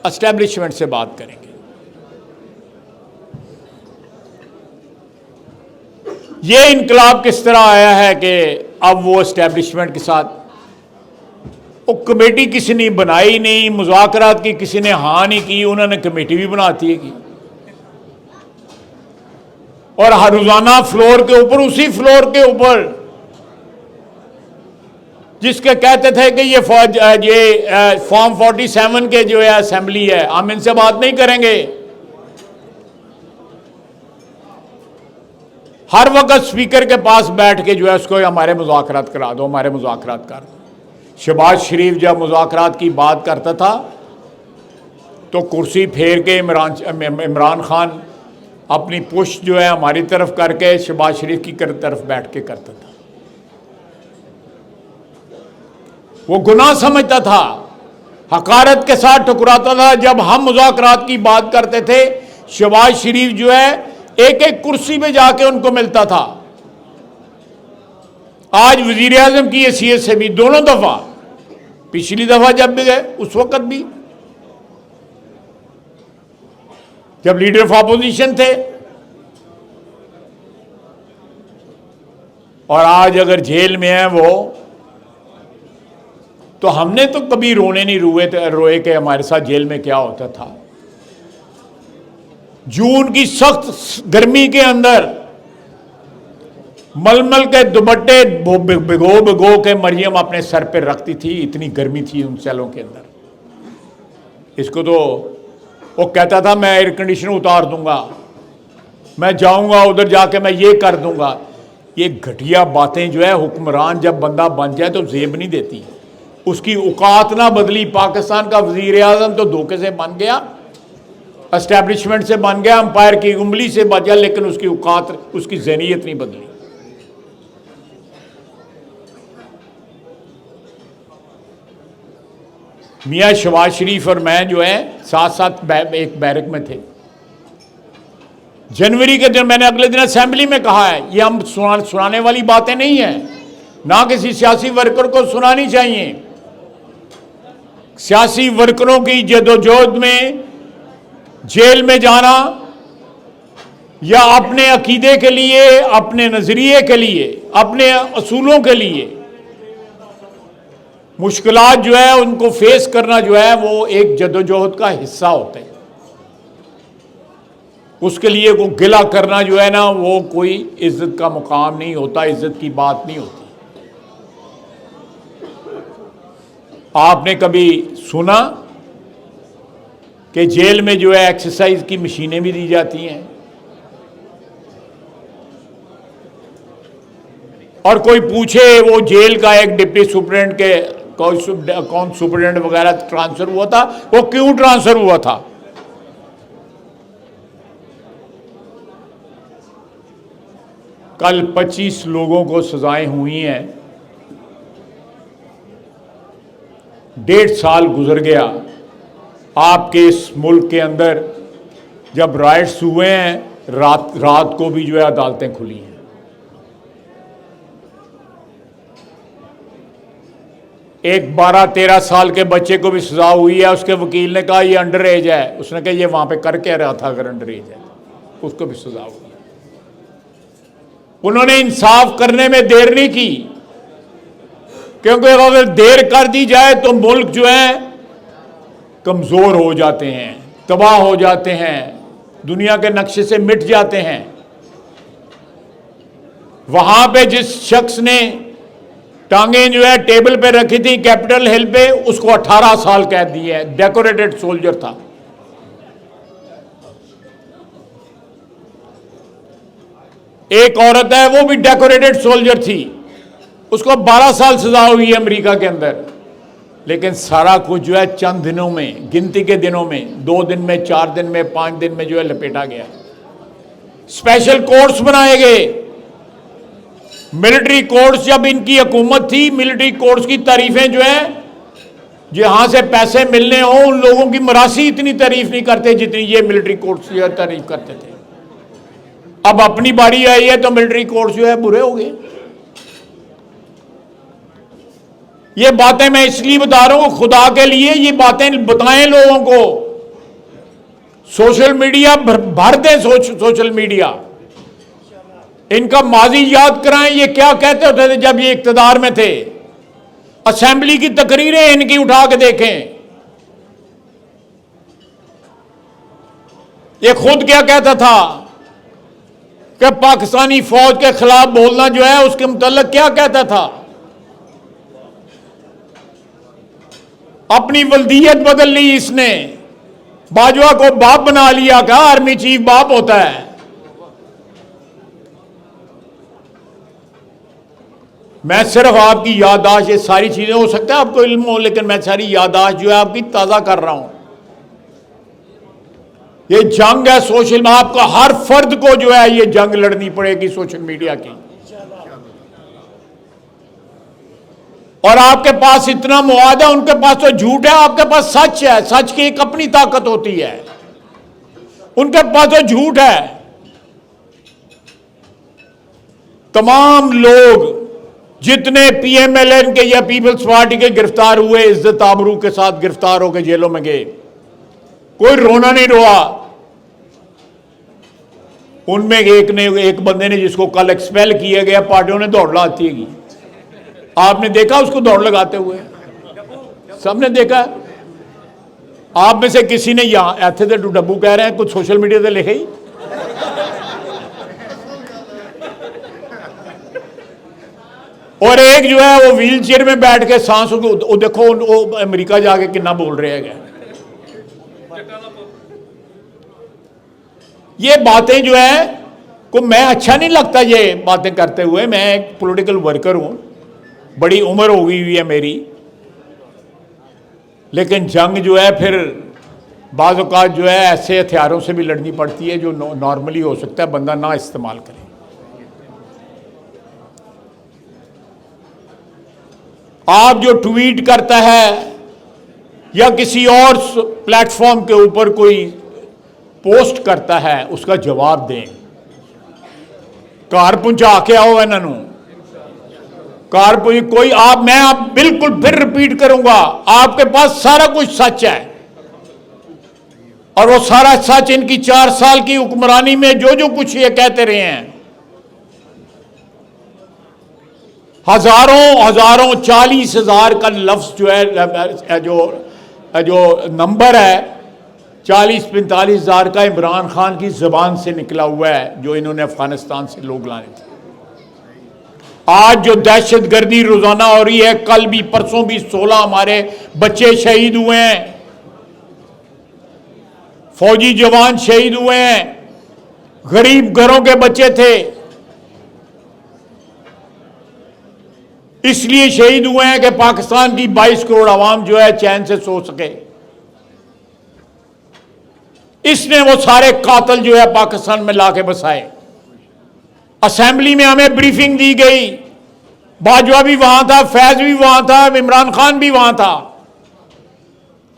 एस्टेब्लिशमेंट से बात करेंगे। ये इनकलाब किस तरह आया है कि अब वो एस्टेब्लिशमेंट के साथ, वो कमेटी किसी ने बनाई नहीं, मुज़ाकरात की किसी ने हाँ नहीं की, उन्होंने कमेटी भी बनाती है की। और हर रोजाना फ्लोर के ऊपर, उसी फ्लोर के ऊपर जिसके कहते थे कि ये फॉर्म 47 के जो है असेंबली है, हम इनसे बात नहीं करेंगे, हर वक्त स्पीकर के पास बैठ के जो है उसको हमारे मुज़ाकरात करा दो, हमारे मुज़ाकरात कर दो। शहबाज शरीफ जब मुज़ाकरात की बात करता था तो कुर्सी फेर के इमरान खान अपनी पुश्त जो है हमारी तरफ करके शहबाज शरीफ की तरफ बैठ के करता था। वो गुनाह समझता था, हकारत के साथ ठुकराता था। जब हम मुज़ाकरात की बात करते थे, शहबाज शरीफ जो है एक एक कुर्सी पे जाके उनको मिलता था। आज वजीर आज़म की हैसियत से भी दोनों दफा, पिछली दफा जब भी गए उस वक्त भी जब लीडर ऑफ अपोजिशन थे, और आज अगर जेल में है वो, तो हमने तो कभी रोने नहीं रोए कि हमारे साथ जेल में क्या होता था। जून की सख्त गर्मी के अंदर मलमल के दुपट्टे भिगो भिगो के मरियम अपने सर पे रखती थी, इतनी गर्मी थी उन सेलों के अंदर। इसको तो वो कहता था मैं एयर कंडीशनर उतार दूंगा, मैं जाऊंगा उधर जाके मैं ये कर दूंगा। ये घटिया बातें जो है, हुक्मरान जब बंदा बन जाए तो जेब नहीं देती। उसकी औकात ना बदली। पाकिस्तान का वजीर आज़म तो धोखे से बन गया, एस्टैब्लिशमेंट से बन गया, अंपायर की उंगली से बच गया, लेकिन उसकी औकात, उसकी ज़हनियत नहीं बदली। मियाँ शहबाज शरीफ और मैं जो है साथ साथ एक बैरक में थे। जनवरी के दिन मैंने अगले दिन असेंबली में कहा है, ये हम सुनाने वाली बातें नहीं है, ना किसी सियासी वर्कर को सुनानी चाहिए। सियासी वर्करों की जदोजहद में जेल में जाना या अपने अकीदे के लिए, अपने नजरिए के लिए, अपने असूलों के लिए मुश्किलात जो है उनको फेस करना जो है वो एक जदोजहद का हिस्सा होता है। उसके लिए वो गिला करना जो है ना, वो कोई इज्जत का मुकाम नहीं होता, इज्जत की बात नहीं होती। आपने कभी सुना कि जेल में जो है एक्सरसाइज की मशीनें भी दी जाती हैं? और कोई पूछे वो जेल का एक डिप्टी सुपरिटेंडेंट के कौन सुपरिटेंडेंट वगैरह ट्रांसफर हुआ था, वो क्यों ट्रांसफर हुआ था? कल 25 लोगों को सजाएं हुई हैं, 1.5 साल गुजर गया। आपके इस मुल्क के अंदर जब राइट्स हुए हैं, रात को भी जो है अदालतें खुली हैं। एक 12-13 साल के बच्चे को भी सजा हुई है। उसके वकील ने कहा ये अंडर एज है, उसने कहा ये वहां पे कर क्या रहा था अगर अंडर एज है, उसको भी सजा हुई है। उन्होंने इंसाफ करने में देर नहीं की, क्योंकि अगर देर कर दी जाए तो मुल्क जो है कमजोर हो जाते हैं, तबाह हो जाते हैं, दुनिया के नक्शे से मिट जाते हैं। वहां पे जिस शख्स ने टांगे जो है टेबल पे रखी थी कैपिटल हिल पे, उसको 18 साल कैद दिए है। डेकोरेटेड सोल्जर था। एक औरत है, वो भी डेकोरेटेड सोल्जर थी, उसको 12 साल सजा हुई है अमेरिका के अंदर। लेकिन सारा कुछ जो है चंद दिनों में, गिनती के दिनों में, 2 दिन में, 4 दिन में, 5 दिन में जो है लपेटा गया। स्पेशल कोर्ट्स बनाए गए, मिलिट्री कोर्ट्स। जब इनकी हुकूमत थी, मिलिट्री कोर्ट्स की तारीफें जो है, जहां से पैसे मिलने हो उन लोगों की मरासी इतनी तारीफ नहीं करते जितनी ये मिलिट्री कोर्ट्स जो है तारीफ करते थे। अब अपनी बारी आई है तो मिलिट्री कोर्ट्स जो है बुरे हो गए। ये बातें मैं इसलिए बता रहा हूं, खुदा के लिए ये बातें बताएं लोगों को। सोशल मीडिया भर दें, सोशल मीडिया इनका माजी याद कराएं। ये क्या कहते होते थे जब ये इक्तदार में थे? असेंबली की तकरीरें इनकी उठा के देखें। ये खुद क्या कहता था कि पाकिस्तानी फौज के खिलाफ बोलना जो है, उसके मुतल्लिक क्या कहता था? अपनी वल्दियत बदल ली इसने, बाजवा को बाप बना लिया। क्या आर्मी चीफ बाप होता है? मैं सिर्फ आपकी याददाश्त, ये सारी चीजें हो सकता है आपको इल्म हो, लेकिन मैं सारी याददाश्त जो है आपकी ताजा कर रहा हूं। ये जंग है सोशल में, आपका हर फर्द को जो है ये जंग लड़नी पड़ेगी सोशल मीडिया की। और आपके पास इतना मुआद है, उनके पास तो झूठ है, आपके पास सच है। सच की एक अपनी ताकत होती है, उनके पास तो झूठ है। तमाम लोग जितने पीएमएलएन के या पीपल्स पार्टी के गिरफ्तार हुए, इज्जत आबरू के साथ गिरफ्तार होकर जेलों में गए, कोई रोना नहीं रोआ। उनमें एक बंदे ने, जिसको कल एक्सपेल किया गया, पार्टियों ने दौड़ लगाती है। आपने देखा उसको दौड़ लगाते हुए? सबने देखा। आप में से किसी ने यहां ऐसे तो डब्बू कह रहे हैं, कुछ सोशल मीडिया से लिखे ही। और एक जो है वो व्हील चेयर में बैठ के सांस को देखो, वो अमेरिका जाके कितना बोल रहे हैं। ये बातें जो है को मैं अच्छा नहीं लगता ये बातें करते हुए। मैं एक पॉलिटिकल वर्कर हूं, बड़ी उम्र हो गई हुई है मेरी, लेकिन जंग जो है फिर बाज़ औक़ात जो है ऐसे हथियारों से भी लड़नी पड़ती है जो नॉर्मली हो सकता है बंदा ना इस्तेमाल करे। आप जो ट्वीट करता है या किसी और प्लेटफॉर्म के ऊपर कोई पोस्ट करता है, उसका जवाब दें। कार पहुंचा के आओ इन्हों कार कोई आप बिल्कुल फिर रिपीट करूंगा, आपके पास सारा कुछ सच है, और वो सारा सच इनकी 4 साल की हुक्मरानी में जो जो कुछ ये कहते रहे हैं, हजारों 40,000 का लफ्ज जो है, जो नंबर है 40-45,000 का इमरान खान की जबान से निकला हुआ है, जो इन्होंने अफगानिस्तान से लोग लाने थे। आज जो दहशतगर्दी रोजाना हो रही है, कल भी परसों भी 16 हमारे बच्चे शहीद हुए हैं, फौजी जवान शहीद हुए हैं, गरीब घरों के बच्चे थे, इसलिए शहीद हुए हैं कि पाकिस्तान की 22 करोड़ आवाम जो है चैन से सो सके। इसने वो सारे कातल जो है पाकिस्तान में लाके बसाए। असेंबली में हमें ब्रीफिंग दी गई, बाजवा भी वहां था, फैज भी वहां था, इमरान खान भी वहां था,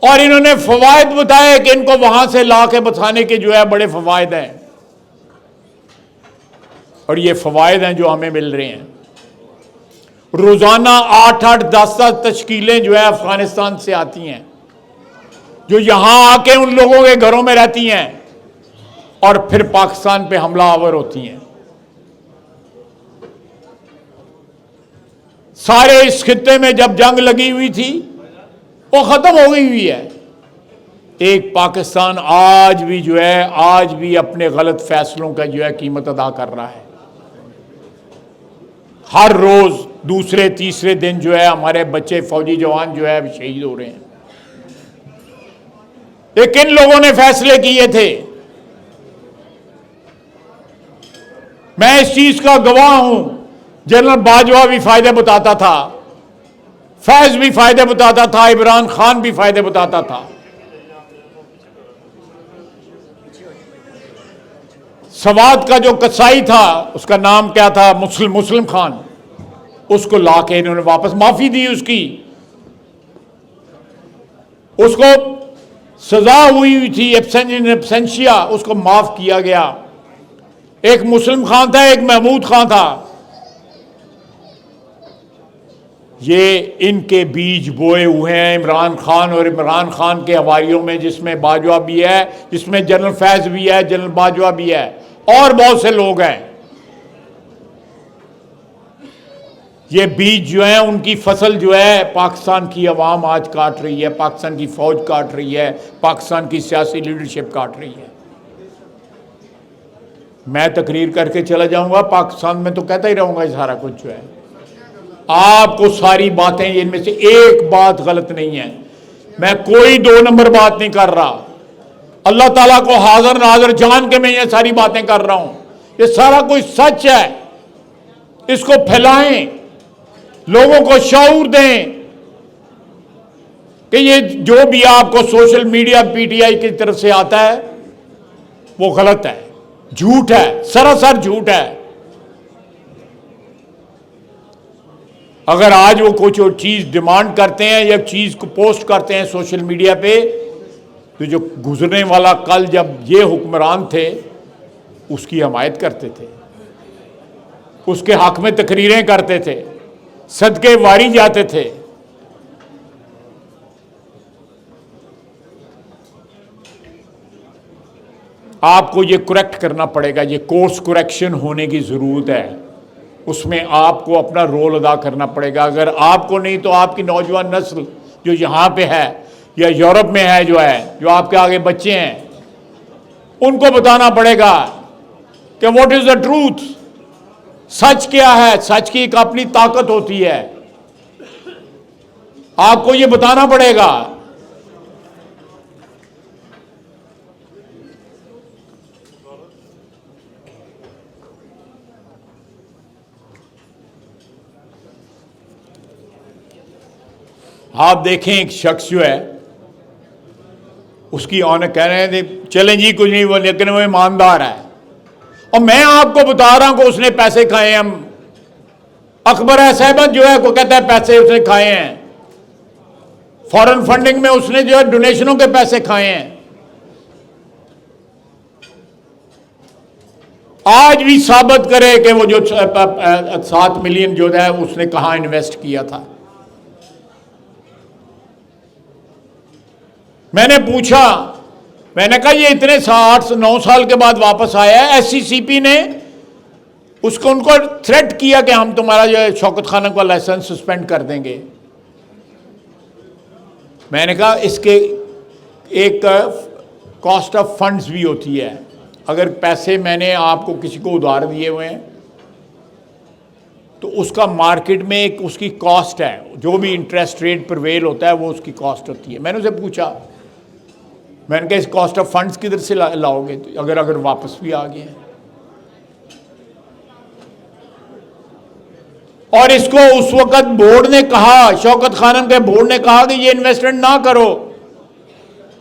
और इन्होंने फवायद बताए कि इनको वहां से लाके बसाने के जो है बड़े फवायद हैं, और ये फवायद हैं जो हमें मिल रहे हैं। रोजाना 8-8, 10-10 तश्कीलें जो है अफगानिस्तान से आती हैं, जो यहां आके उन लोगों के घरों में रहती हैं और फिर पाकिस्तान पे हमलावर होती हैं। सारे इस खित्ते में जब जंग लगी हुई थी, वो खत्म हो गई हुई है। एक पाकिस्तान आज भी जो है, आज भी अपने गलत फैसलों का जो है कीमत अदा कर रहा है। हर रोज दूसरे तीसरे दिन जो है हमारे बच्चे फौजी जवान जो है शहीद हो रहे हैं। ये किन लोगों ने फैसले किए थे? मैं इस चीज का गवाह हूं। जनरल बाजवा भी फायदे बताता था, फैज भी फायदे बताता था, इमरान खान भी फायदे बताता था। सवात का जो कसाई था, उसका नाम क्या था, मुस्लिम खान, उसको लाके इन्होंने वापस माफी दी, उसको सजा हुई थी एब्सेंशिया, उसको माफ किया गया। एक मुस्लिम खान था, एक महमूद खान था। ये इनके बीज बोए हुए हैं इमरान खान और इमरान खान के हवारियों में, जिसमें बाजवा भी है, जिसमें जनरल फैज भी है, जनरल बाजवा भी है, और बहुत से लोग हैं। ये बीज जो है, उनकी फसल जो है पाकिस्तान की अवाम आज काट रही है, पाकिस्तान की फौज काट रही है, पाकिस्तान की सियासी लीडरशिप काट रही है। मैं तकरीर करके चला जाऊंगा, पाकिस्तान में तो कहता ही रहूंगा ये सारा कुछ जो है। आपको सारी बातें, इनमें से एक बात गलत नहीं है। मैं कोई 2 नंबर बात नहीं कर रहा। अल्लाह ताला को हाजिर नाज़िर जान के मैं ये सारी बातें कर रहा हूं। ये सारा कुछ सच है, इसको फैलाएं। लोगों को शऊर दें कि ये जो भी आपको सोशल मीडिया पीटीआई की तरफ से आता है वो गलत है, झूठ है, सरासर झूठ है। अगर आज वो कुछ और चीज डिमांड करते हैं या चीज को पोस्ट करते हैं सोशल मीडिया पे, तो जो गुजरने वाला कल जब ये हुक्मरान थे उसकी हमायत करते थे, उसके हक में तकरीरें करते थे, सदके वारी जाते थे। आपको ये करेक्ट करना पड़ेगा, ये कोर्स करेक्शन होने की ज़रूरत है, उसमें आपको अपना रोल अदा करना पड़ेगा। अगर आपको नहीं तो आपकी नौजवान नस्ल जो यहाँ पे है या यूरोप में है, जो आपके आगे बच्चे हैं, उनको बताना पड़ेगा कि व्हाट इज़ द ट्रूथ, सच क्या है। सच की एक अपनी ताकत होती है, आपको ये बताना पड़ेगा। आप देखें एक शख्स जो है उसकी ऑनर कह रहे हैं चलें जी कुछ नहीं, वो लेकिन वो ईमानदार है, और मैं आपको बता रहा हूं कि उसने पैसे खाए। हम अकबर सहबत जो है को कहता है पैसे उसने खाए हैं, फॉरेन फंडिंग में उसने जो है डोनेशनों के पैसे खाए हैं। आज भी साबित करे कि वो जो 7 मिलियन जो है उसने कहां इन्वेस्ट किया था। मैंने पूछा, मैंने कहा ये इतने 8-9 साल के बाद वापस आया है। एससीसीपी ने उनको थ्रेट किया कि हम तुम्हारा जो है शौकत खाना का लाइसेंस सस्पेंड कर देंगे। मैंने कहा इसके एक कॉस्ट ऑफ फंड्स भी होती है। अगर पैसे मैंने आपको किसी को उधार दिए हुए हैं तो उसका मार्केट में एक उसकी कॉस्ट है, जो भी इंटरेस्ट रेट प्रिवेल होता है वो उसकी कॉस्ट होती है। मैंने उसे पूछा, मैंने कहा इस कॉस्ट ऑफ फंड्स किधर से लाओगे तो अगर वापस भी आ गए। और इसको उस वक्त बोर्ड ने कहा, शौकत खानम के बोर्ड ने कहा कि ये इन्वेस्टमेंट ना करो।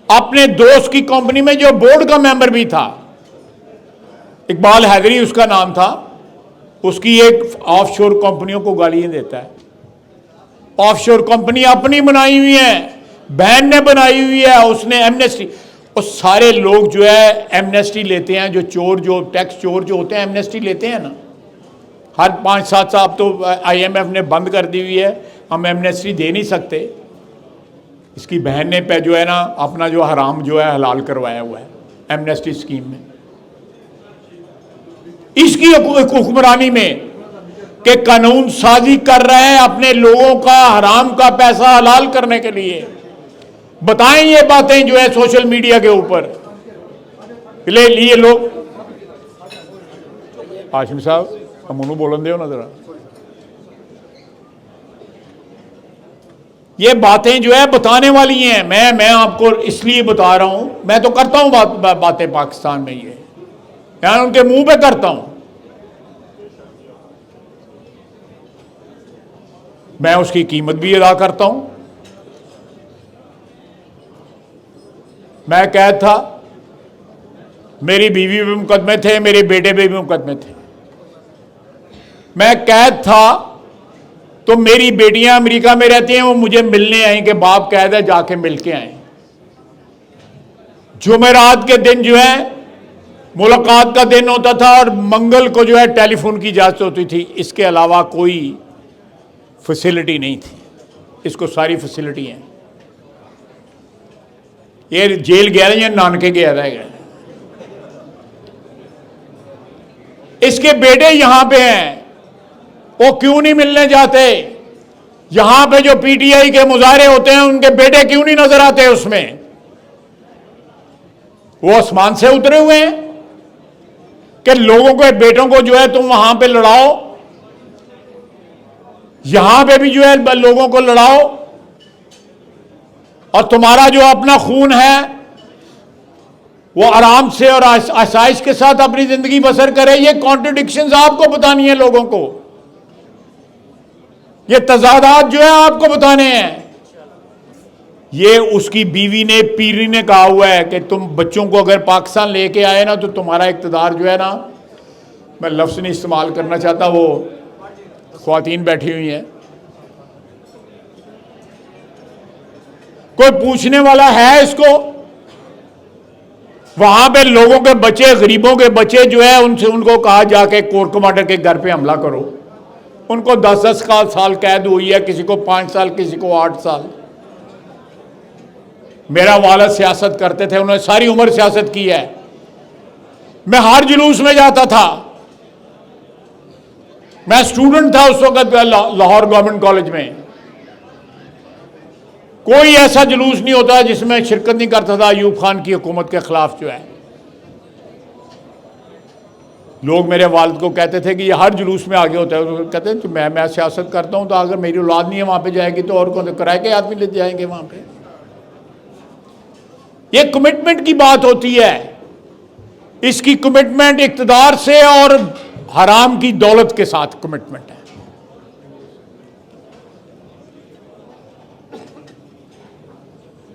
अपने दोस्त की कंपनी में जो बोर्ड का मेंबर भी था, इकबाल हैदरी उसका नाम था, उसकी एक ऑफशोर कंपनियों को गालियां देता है। ऑफशोर कंपनी अपनी बनाई हुई है, बहन ने बनाई हुई है, उसने एमनेस्टी। और सारे लोग जो है एमनेस्टी लेते हैं, जो चोर, जो टैक्स चोर जो होते हैं एमनेस्टी लेते हैं ना, हर 5-7 साल। तो IMF ने बंद कर दी हुई है, हम एमनेस्टी दे नहीं सकते। इसकी बहन ने पे जो है ना अपना जो हराम जो है हलाल करवाया हुआ है एमनेस्टी स्कीम में, इसकी हुक्मरानी में कि कानून साजी कर रहे हैं अपने लोगों का हराम का पैसा हलाल करने के लिए। बताएं ये बातें जो है सोशल मीडिया के ऊपर ले लिए लोग। हाशिम साहब हम उन्होंने बोलन दो ना जरा। ये बातें जो है बताने वाली हैं। मैं आपको इसलिए बता रहा हूं, मैं तो करता हूं बातें पाकिस्तान में, ये यानी उनके मुंह पे करता हूं। मैं उसकी कीमत भी अदा करता हूं। मैं कैद था, मेरी बीवी पे मुकदमे थे, मेरे बेटे पे भी मुकदमे थे। मैं कैद था तो मेरी बेटियां अमेरिका में रहती हैं, वो मुझे मिलने आई कि बाप कैद है, जाके मिल के आए। जुमेरात के दिन जो है मुलाकात का दिन होता था और मंगल को जो है टेलीफोन की इजाजत होती थी। इसके अलावा कोई फैसिलिटी नहीं थी। इसको सारी फैसिलिटी है। ये जेल गया या नानके गया रहेगा। इसके बेटे यहां पे हैं, वो क्यों नहीं मिलने जाते? यहां पे जो पीटीआई के मुजाहरे होते हैं उनके बेटे क्यों नहीं नजर आते उसमें? वो आसमान से उतरे हुए हैं कि लोगों के बेटों को जो है तुम वहां पे लड़ाओ, यहां पे भी जो है लोगों को लड़ाओ, और तुम्हारा जो अपना खून है वो आराम से और आसाइश के साथ अपनी जिंदगी बसर करे। ये कॉन्ट्रडिक्शंस आपको बतानी है लोगों को। ये तजादात जो है आपको बताने हैं। ये उसकी बीवी ने, पीरी ने कहा हुआ है कि तुम बच्चों को अगर पाकिस्तान लेके आए ना तो तुम्हारा इक़्तिदार जो है ना, मैं लफ्ज़ नहीं इस्तेमाल करना चाहता, वो ख्वातीन बैठी हुई हैं, कोई पूछने वाला है इसको? वहां पे लोगों के बच्चे, गरीबों के बच्चे जो है, उनसे उनको कहा जाके कोर कमांडर के घर पे हमला करो। उनको 10-10 साल कैद हुई है, किसी को 5 साल, किसी को 8 साल। मेरा वालिद सियासत करते थे, उन्होंने सारी उम्र सियासत की है। मैं हर जुलूस में जाता था। मैं स्टूडेंट था उस वक्त लाहौर गवर्नमेंट कॉलेज में। कोई ऐसा जुलूस नहीं होता जिसमें शिरकत नहीं करता था अयूब खान की हुकूमत के खिलाफ। जो है, लोग मेरे वालिद को कहते थे कि ये हर जुलूस में आगे होता है। कहते हैं तो मैं सियासत करता हूं, तो अगर मेरी औलाद नहीं है वहां पे जाएगी तो और कौन, किराए के आदमी ले जाएंगे वहां पे। ये कमिटमेंट की बात होती है। इसकी कमिटमेंट इक़्तिदार से और हराम की दौलत के साथ कमिटमेंट है।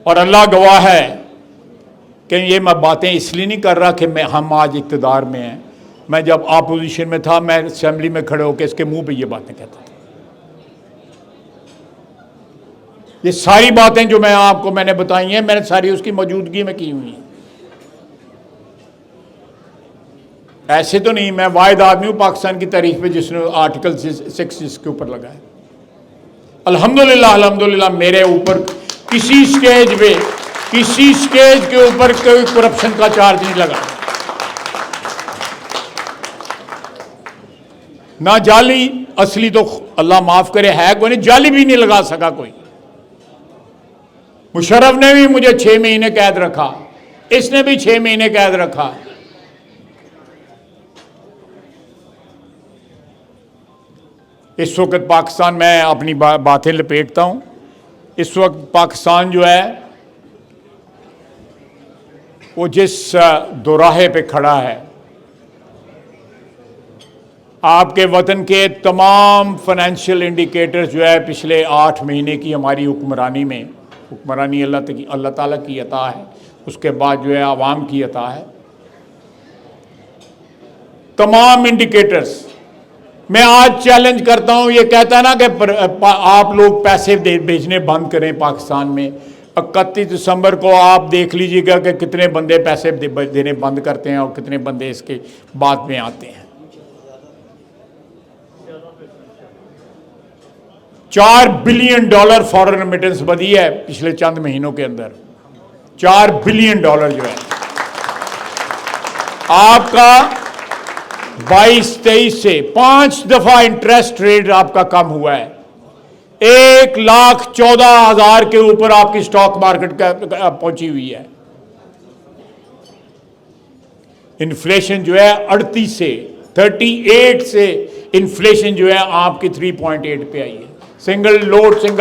और अल्लाह गवाह है कि ये मैं बातें इसलिए नहीं कर रहा कि हम आज इक़्तिदार में हैं। मैं जब अपोजिशन में था, मैं असेंबली में खड़े होकर इसके मुंह पे ये बातें कहता था। ये सारी बातें जो मैंने बताई हैं, मैंने सारी उसकी मौजूदगी में की हुई हैं। ऐसे तो नहीं, मैं वाहिद आदमी हूं पाकिस्तान की तारीख में जिसने आर्टिकल 6 इसके ऊपर लगाया। अल्हम्दुलिल्लाह, अल्हम्दुलिल्लाह मेरे ऊपर किसी स्टेज के ऊपर कोई करप्शन का चार्ज नहीं लगा, ना जाली। असली तो अल्लाह माफ करे है कोई नहीं, जाली भी नहीं लगा सका कोई। मुशर्रफ ने भी मुझे 6 महीने कैद रखा, इसने भी 6 महीने कैद रखा। इस वक्त पाकिस्तान, मैं अपनी बातें लपेटता हूं, इस वक्त पाकिस्तान जो है वो जिस दोराहे पे खड़ा है, आपके वतन के तमाम फाइनेंशियल इंडिकेटर्स जो है पिछले 8 महीने की हमारी हुक्मरानी में, हुक्मरानी अल्लाह ताला की अता है, उसके बाद जो है आवाम की अता है, तमाम इंडिकेटर्स। मैं आज चैलेंज करता हूं, ये कहता है ना कि आप लोग पैसे भेजने बंद करें पाकिस्तान में। 31 दिसंबर को आप देख लीजिएगा कि कितने बंदे पैसे देने बंद करते हैं और कितने बंदे इसके बाद में आते हैं। $4 बिलियन फॉरेन रेमिटेंस बढ़ी है पिछले चंद महीनों के अंदर। $4 बिलियन जो है आपका 22-23 से 5 दफा इंटरेस्ट रेट आपका कम हुआ है। 1,14,000 के ऊपर आपकी स्टॉक मार्केट पहुंची हुई है। इन्फ्लेशन जो है 38 से 38 से इन्फ्लेशन जो है आपकी 3.8 पे आई है, सिंगल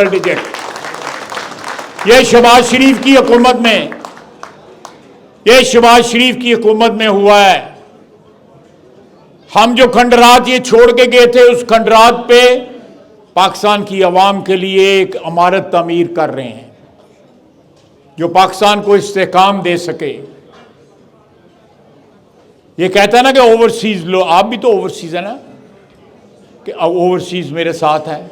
डिजिट। यह शहबाज शरीफ की हुकूमत में हुआ है। हम जो खंडरात ये छोड़ के गए थे, उस खंडरात पे पाकिस्तान की आवाम के लिए एक इमारत तामीर कर रहे हैं जो पाकिस्तान को इस्तेहकाम दे सके। ये कहता है ना कि ओवरसीज लो, आप भी तो ओवरसीज है ना, कि ओवरसीज मेरे साथ है।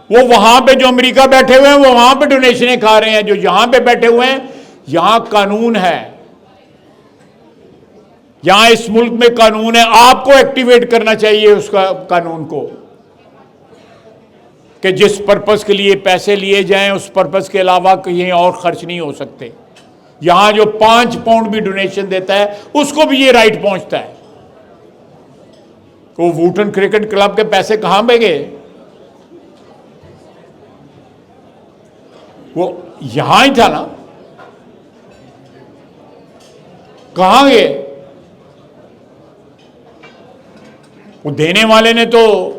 वो वहां पे जो अमेरिका बैठे हुए हैं वो वहां पे डोनेशनें खा रहे हैं, जो यहां पे बैठे हुए हैं यहां कानून है, यहां इस मुल्क में कानून है। आपको एक्टिवेट करना चाहिए उसका कानून को कि जिस पर्पस के लिए पैसे लिए जाएं उस पर्पस के अलावा कहीं और खर्च नहीं हो सकते। यहां जो 5 पाउंड भी डोनेशन देता है उसको भी ये राइट पहुंचता है। वो वुटन क्रिकेट क्लब के पैसे कहां पे गए? वो यहां ही था ना, कहां गए? वो देने वाले ने तो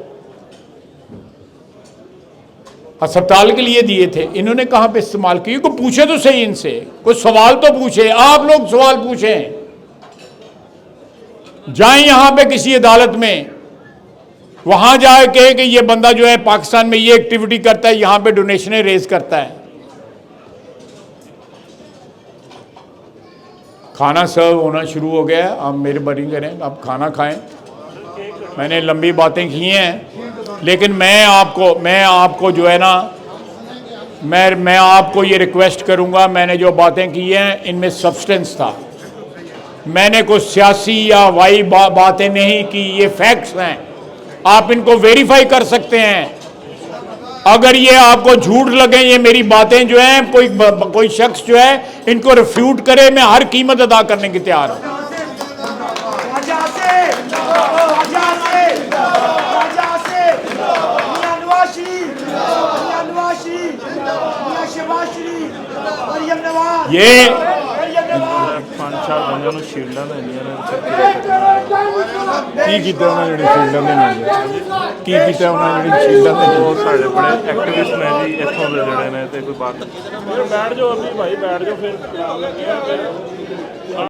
अस्पताल के लिए दिए थे, इन्होंने कहां पे इस्तेमाल किए? को पूछे तो सही इनसे, कोई सवाल तो पूछे। आप लोग सवाल पूछें, जाएं यहां पे किसी अदालत में, वहां जाए कहे कि ये बंदा जो है पाकिस्तान में ये एक्टिविटी करता है, यहां पे डोनेशनें रेज करता है। खाना सर्व होना शुरू हो गया है, आप मेहरबानी करें, आप खाना खाएं। मैंने लंबी बातें की हैं, लेकिन मैं आपको जो है ना, मैं आपको ये रिक्वेस्ट करूंगा, मैंने जो बातें की हैं इनमें सब्सटेंस था। मैंने कोई सियासी या वाई बातें नहीं की, ये फैक्ट्स हैं, आप इनको वेरीफाई कर सकते हैं। अगर ये आपको झूठ लगे, ये मेरी बातें जो हैं, कोई शख्स जो है इनको रिफ्यूट करे, मैं हर कीमत अदा करने की तैयार हूं। ये की ਕੀਤਾ ਉਹਨਾਂ ਜਿਹੜੀ ਸ਼ੀਲਡਾਂ ਦੇਣੀਆਂ, ਕੀ ਕੀਤਾ ਉਹਨਾਂ ਜਿਹੜੀ ਸ਼ੀਲਡਾਂ ਦੇਣੀਆਂ? ਉਹ ਸਾਡੇ ਬੜੇ ਐਕਟਿਵਿਸਟ ਨੇ ਜੀ ਇੱਥੋਂ ਦੇ ਜਿਹੜੇ ਨੇ, ਤੇ ਕੋਈ ਬਾਤ बैठ जाओ अभी भाई, बैठ जाओ फिर।